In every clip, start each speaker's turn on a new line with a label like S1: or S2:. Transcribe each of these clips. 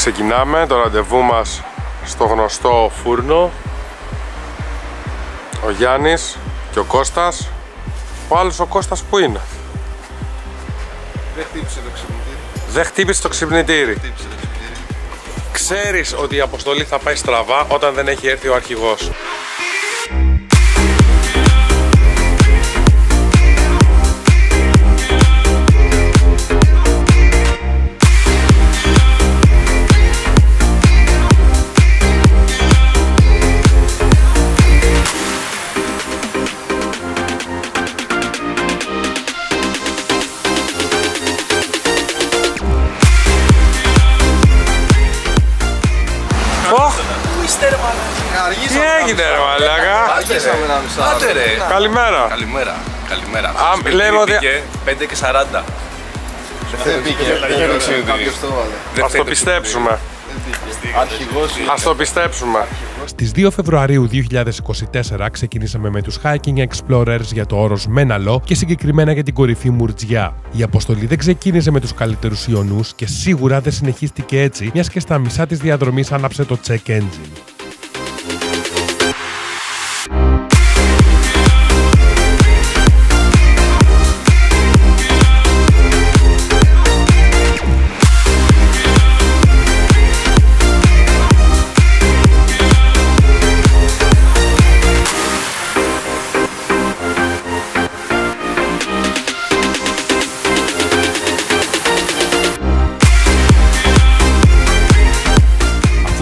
S1: Ξεκινάμε το ραντεβού μας στο γνωστό φούρνο. Ο Γιάννης και ο Κώστας. Ο άλλος ο Κώστας που είναι?
S2: Δεν χτύπησε το ξυπνητήρι.
S1: Δεν χτύπησε το ξυπνητήρι. Ξέρεις ότι η αποστολή θα πάει στραβά όταν δεν έχει έρθει ο αρχηγός. Τι έγινε ρε μαλάκα?
S2: Αργήσαμε ένα μισά.
S3: Άντε ρε.
S1: Καλημέρα.
S3: Καλημέρα.
S1: Λέμε ότι
S3: 5 και 40.
S2: Δεν πήγε. Κάποιος το έβαλε.
S1: ας το πιστέψουμε.
S2: Αρχηγός.
S1: Ας το πιστέψουμε.
S4: Στις 2 Φεβρουαρίου 2024 ξεκινήσαμε με τους Hiking Explorers για το όρος Μέναλο και συγκεκριμένα για την κορυφή Μουρτζιά. Η αποστολή δεν ξεκίνησε με τους καλύτερους ιονούς και σίγουρα δεν συνεχίστηκε έτσι, μιας και στα μισά της διαδρομής άναψε το check engine.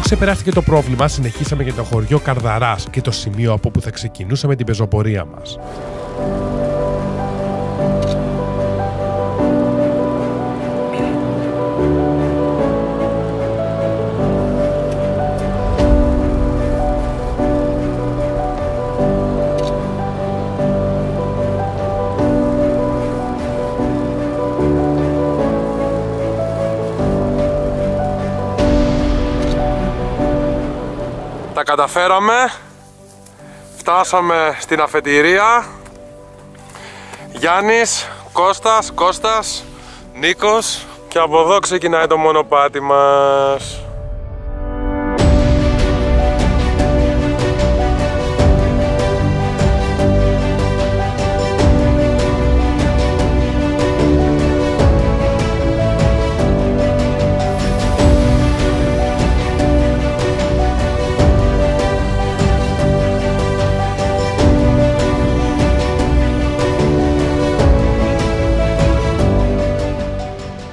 S4: Ξεπεράστηκε το πρόβλημα, συνεχίσαμε για το χωριό Καρδαράς και το σημείο από όπου θα ξεκινούσαμε την πεζοπορία μας.
S1: Τα καταφέραμε, φτάσαμε στην αφετηρία. Γιάννης, Κώστας, Νίκος και από εδώ ξεκινάει το μονοπάτι μας.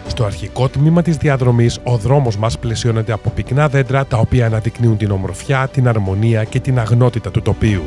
S4: Στο αρχικό τμήμα της διαδρομής, ο δρόμος μας πλαισιώνεται από πυκνά δέντρα τα οποία αναδεικνύουν την ομορφιά, την αρμονία και την αγνότητα του τοπίου.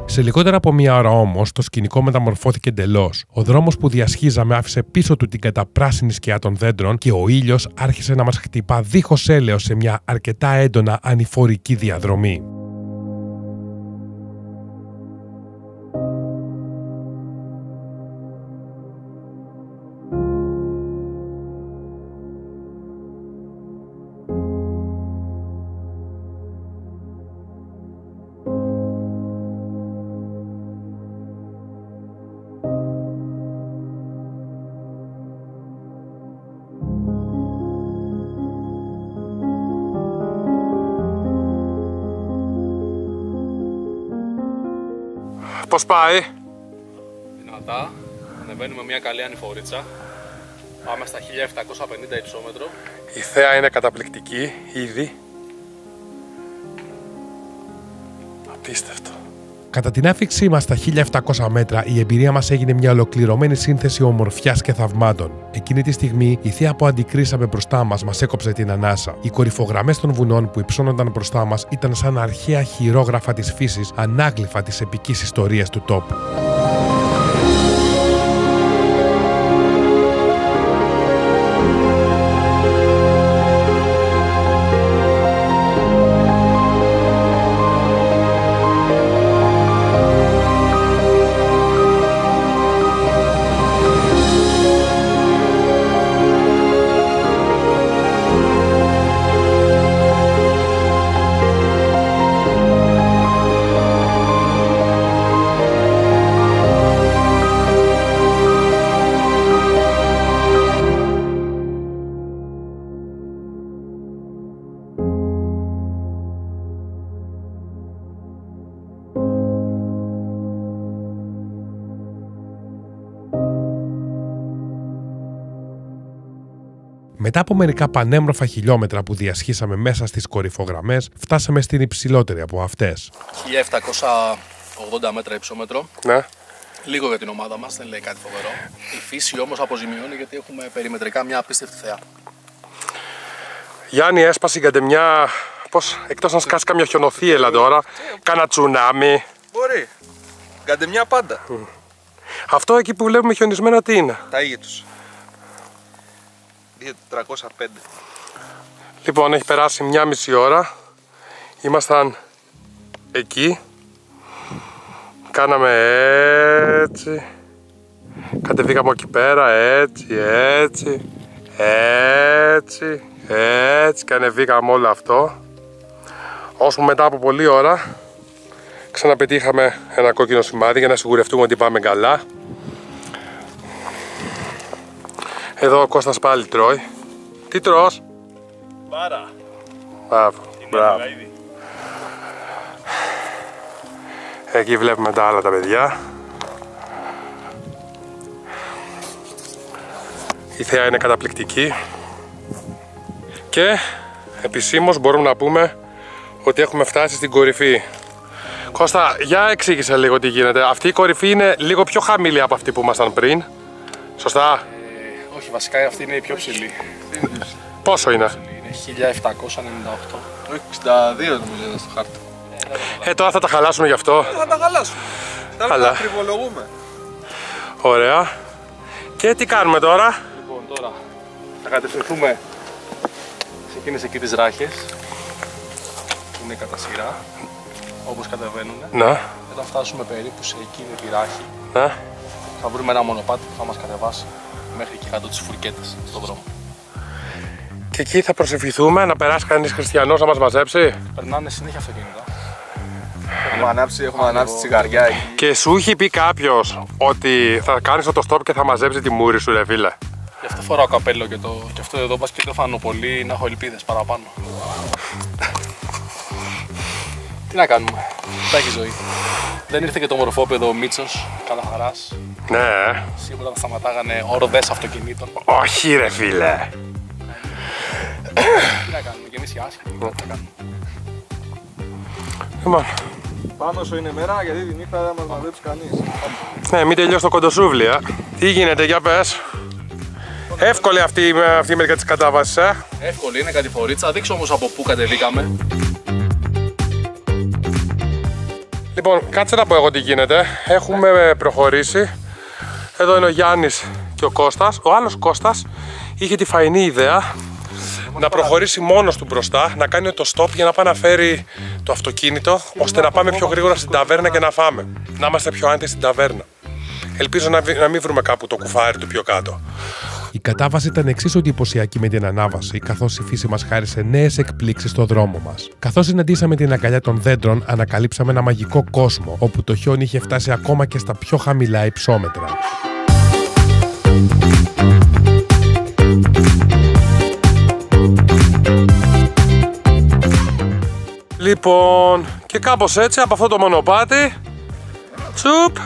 S4: Σε λιγότερα από μία ώρα όμως, το σκηνικό μεταμορφώθηκε εντελώς. Ο δρόμος που διασχίζαμε άφησε πίσω του την καταπράσινη σκιά των δέντρων και ο ήλιος άρχισε να μας χτυπά δίχως έλεος σε μια αρκετά έντονα ανηφορική διαδρομή.
S1: Πώς πάει?
S3: Δυνατά. Ανεβαίνουμε μια καλή ανηφορίτσα. Πάμε στα 1750 υψόμετρο.
S1: Η θέα είναι καταπληκτική ήδη. Απίστευτο.
S4: Κατά την άφηξή μας στα 1700 μέτρα, η εμπειρία μας έγινε μια ολοκληρωμένη σύνθεση ομορφιάς και θαυμάτων. Εκείνη τη στιγμή, η θέα που αντικρίσαμε μπροστά μας έκοψε την ανάσα. Οι κορυφογραμμές των βουνών που υψώνονταν μπροστά μας ήταν σαν αρχαία χειρόγραφα της φύσης, ανάγλυφα της επικής ιστορίας του τόπου. Μετά από μερικά πανέμορφα χιλιόμετρα που διασχίσαμε μέσα στις κορυφογραμμές, φτάσαμε στην υψηλότερη από αυτές.
S3: 1780 μέτρα υψόμετρο.
S1: Ναι.
S3: Λίγο για την ομάδα μας, δεν λέει κάτι φοβερό. Η φύση όμως αποζημιώνει γιατί έχουμε περιμετρικά μια απίστευτη θέα.
S1: Γιάννη, έσπασε η καντεμιά. Πώς, εκτός να σκάσει καμιά χιονοθύελα τώρα, κάνα τσουνάμι.
S2: Μπορεί. Καντεμιά πάντα.
S1: Αυτό εκεί που βλέπουμε χιονισμένα τι είναι?
S2: Τα ίδια τους. 2.305.
S1: Λοιπόν, έχει περάσει 1,5 ώρα. Ήμασταν εκεί. Κάναμε έτσι. Κατεβήκαμε εκεί πέρα, έτσι, έτσι, έτσι, έτσι και ανεβήκαμε όλο αυτό. Ώσπου μετά από πολλή ώρα ξαναπετύχαμε ένα κόκκινο σημάδι για να σιγουρευτούμε ότι πάμε καλά. Εδώ ο Κώστας πάλι τρώει. Τι τρως?
S3: Μπάρα.
S1: Μπράβο, μπράβο. Εκεί βλέπουμε τα άλλα τα παιδιά. Η θέα είναι καταπληκτική. Και επισήμως μπορούμε να πούμε ότι έχουμε φτάσει στην κορυφή. Κώστα, για εξήγησε λίγο τι γίνεται. Αυτή η κορυφή είναι λίγο πιο χαμηλή από αυτή που ήμασταν πριν. Σωστά?
S3: Όχι, βασικά αυτή είναι η πιο ψηλή.
S1: Πόσο είναι?
S3: Είναι 1798.
S2: 62 νομίζω είναι στο χάρτη.
S1: Τώρα θα τα χαλάσουμε γι' αυτό.
S2: Θα τα χαλάσουμε.
S1: Καλά.
S2: Θα τριβολογούμε.
S1: Ωραία. Και τι κάνουμε τώρα?
S3: Λοιπόν, τώρα θα κατευθυνθούμε σε εκείνες εκεί τις ράχες που είναι κατά σειρά, όπως κατεβαίνουν.
S1: Ναι.
S3: Όταν φτάσουμε περίπου σε εκείνη τη ράχη,
S1: Ναι.
S3: θα βρούμε ένα μονοπάτι που θα μας κατεβάσει μέχρι και κάτω τις φουρκέτες στον δρόμο.
S1: Και εκεί θα προσευχηθούμε να περάσει κανείς χριστιανός να μας μαζέψει.
S3: Περνάνε συνέχεια αυτοκίνητα.
S2: Έχουμε ανάψει τσιγαριά εκεί.
S1: Και σου έχει πει κάποιος ότι θα κάνεις το stop και θα μαζέψει τη μούρη σου, ρε φίλε?
S3: Γι' αυτό φοράω καπέλο και αυτό εδώ πας και το φάνω πολύ να έχω ελπίδες παραπάνω. Τι να κάνουμε, θα έχει ζωή. Δεν ήρθε και το μορφόπεδο ο Μίτσος, καλά χαράς.
S1: Ναι.
S3: Σίγουρα θα σταματάγανε ορδές αυτοκινήτων.
S1: Όχι ρε φίλε.
S3: Τι να κάνουμε, και εμείς οι άσχετοι, τι να κάνουμε.
S1: Λοιπόν,
S2: Πάμε όσο είναι μέρα γιατί τη νύχτα δεν μας μαζέψει κανείς.
S1: ναι, μην τελειώσει το κοντοσούβλι, Τι γίνεται, για πες? Εύκολη αυτή η μερικά της κατάβασης,
S3: Εύκολη είναι, κατηφορίτσα. Δείξω όμως από πού κατεβήκαμε.
S1: Λοιπόν, κάτσε να πω εγώ τι γίνεται. Έχουμε προχωρήσει. Εδώ είναι ο Γιάννης και ο Κώστας. Ο άλλος Κώστας είχε τη φαϊνή ιδέα να προχωρήσει μόνος του μπροστά, να κάνει το stop για να πάει να φέρει το αυτοκίνητο, ώστε να πάμε πιο γρήγορα στην ταβέρνα και να φάμε. Να είμαστε πιο άνετοι στην ταβέρνα. Ελπίζω να μην βρούμε κάπου το κουφάρι του πιο κάτω.
S4: Η κατάβαση ήταν εξίσου εντυπωσιακή με την ανάβαση, καθώς η φύση μας χάρισε νέες εκπλήξεις στο δρόμο μας. Καθώς συναντήσαμε την αγκαλιά των δέντρων, ανακαλύψαμε ένα μαγικό κόσμο, όπου το χιόνι είχε φτάσει ακόμα και στα πιο χαμηλά υψόμετρα.
S1: Λοιπόν, και κάπως έτσι από αυτό το μονοπάτι, τσουπ,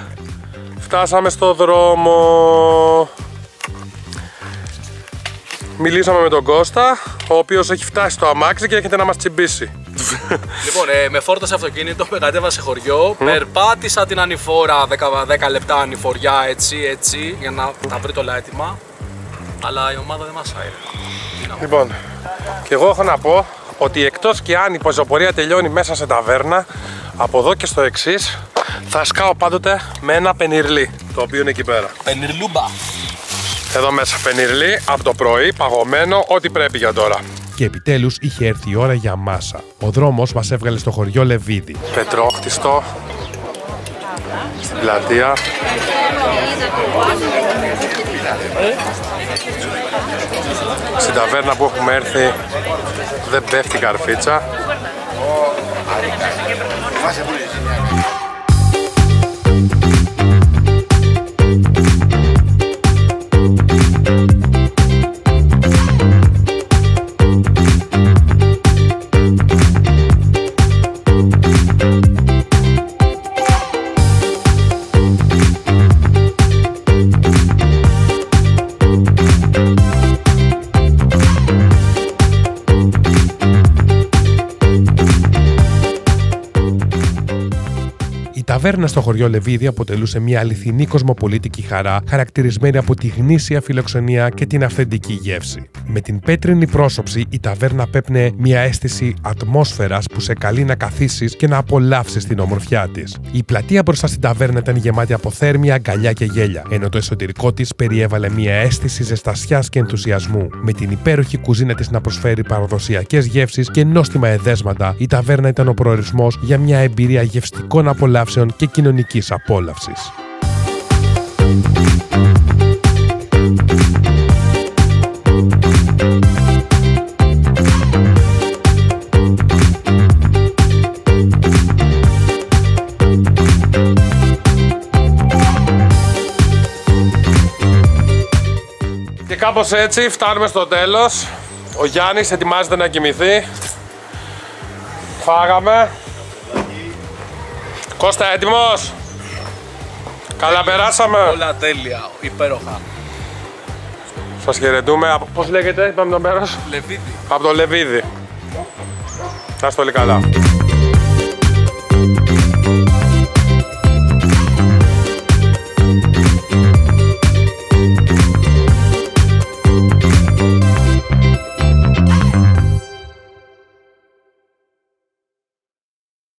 S1: φτάσαμε στο δρόμο. Μιλήσαμε με τον Κώστα, ο οποίος έχει φτάσει στο αμάξι και έρχεται να μας τσιμπήσει.
S3: Λοιπόν, με φόρτωσε αυτοκίνητο, με κατέβασε χωριό, περπάτησα την ανηφόρα, 10 λεπτά ανηφοριά έτσι, για να τα βρει όλα έτοιμα. Αλλά η ομάδα δεν μας άειρε.
S1: Λοιπόν, και εγώ έχω να πω ότι εκτός και αν η πεζοπορία τελειώνει μέσα σε ταβέρνα, από εδώ και στο εξής θα σκάω πάντοτε με ένα πενιρλί, το οποίο είναι εκεί πέρα.
S3: Πενιρλούμπα.
S1: Εδώ μέσα πενιρλί, από το πρωί, παγωμένο, ό,τι πρέπει για τώρα.
S4: Και επιτέλους είχε έρθει η ώρα για μάσα. Ο δρόμος μας έβγαλε στο χωριό Λεβίδη.
S1: Πετρόχτιστο, στην πλατεία. Στην ταβέρνα που έχουμε έρθει δεν πέφτει καρφίτσα.
S4: ταβέρνα στο χωριό Λεβίδη αποτελούσε μια αληθινή κοσμοπολίτικη χαρά, χαρακτηρισμένη από τη γνήσια φιλοξενία και την αυθεντική γεύση. Με την πέτρινη πρόσωψη, η ταβέρνα πέπνε μια αίσθηση ατμόσφαιρας που σε καλεί να καθίσεις και να απολαύσεις την ομορφιά της. Η πλατεία μπροστά στην ταβέρνα ήταν γεμάτη από θέρμια, αγκαλιά και γέλια, ενώ το εσωτερικό της περιέβαλε μια αίσθηση ζεστασιάς και ενθουσιασμού. Με την υπέροχη κουζίνα της να προσφέρει παραδοσιακές γεύσεις και νόστιμα εδέσματα, η ταβέρνα ήταν ο προορισμός για μια εμπειρία γευστικών απολαύσεων και κοινωνικής απόλαυσης.
S1: Και κάπως έτσι φτάνουμε στο τέλος. Ο Γιάννης ετοιμάζεται να κοιμηθεί. Φάγαμε. Κώστα, έτοιμος? Καλά περάσαμε.
S3: Όλα τέλεια, υπέροχα.
S1: Σας χαιρετούμε. Πώς λέγεται, είπαμε το μέρος?
S3: Λεβίδη.
S1: Από το Λεβίδη. Να είστε όλοι καλά.